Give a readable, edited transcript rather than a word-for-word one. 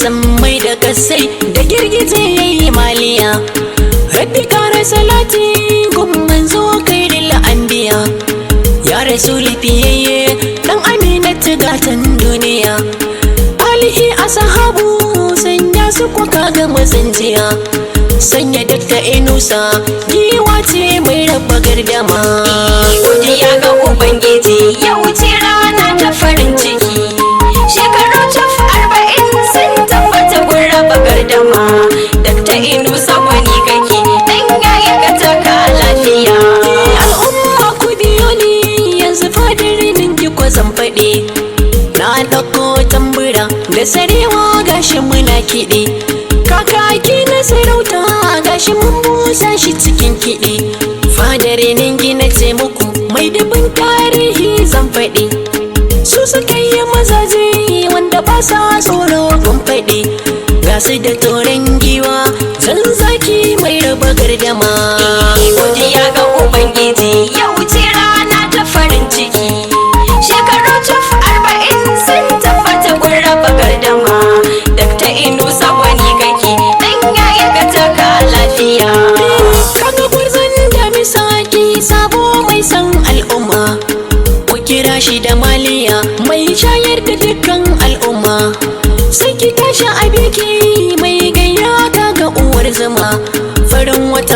sammai da kasai da girgije yayi maliya. Rabbi kara salati gun manzo kairil anbiya, ya rasuli fiyayye dan Aminatu gatan duniya. Alihi ashabu sanya su kwaka ga mazanjiya, sanya Dakta Inusa giwa ce mai raba gardama. Godiya ga Ubangiji ya wuce rana ta farin ciki, shekaru cif 40 sun tabbata gun raba gardama. Dakta Inusa wani kake dan yaya ka taka lafiya. Al'umma ku biyo ni yanzu fadar ningi ko zan faɗi, na ɗauko tambura da sarewa gashi muna kiɗi, kakaki na sarauta gashi mun busa shi cikin kiɗi. Fadar ningi na ce muku mai dubin tarihi zan faɗi, su suka yi mazaje wanda ba sa tsoro kun faɗi, ga su da toren giwa zan zaki mai raba gardama. Godiya ga Ubangiji ya wuce rana ta farin ciki, shekaru cif 40 sun tabbata gun raba gardama. Dakta Inusa wani kake dan yaya ka taka lafiya. Kaga gwarzon da misaki sabo mai san al'umma, ku kira shi da maliya mai shayar da dukkan al'umma. Sai ki tashi a biki mai gayya kaga uwar zuma, farin wata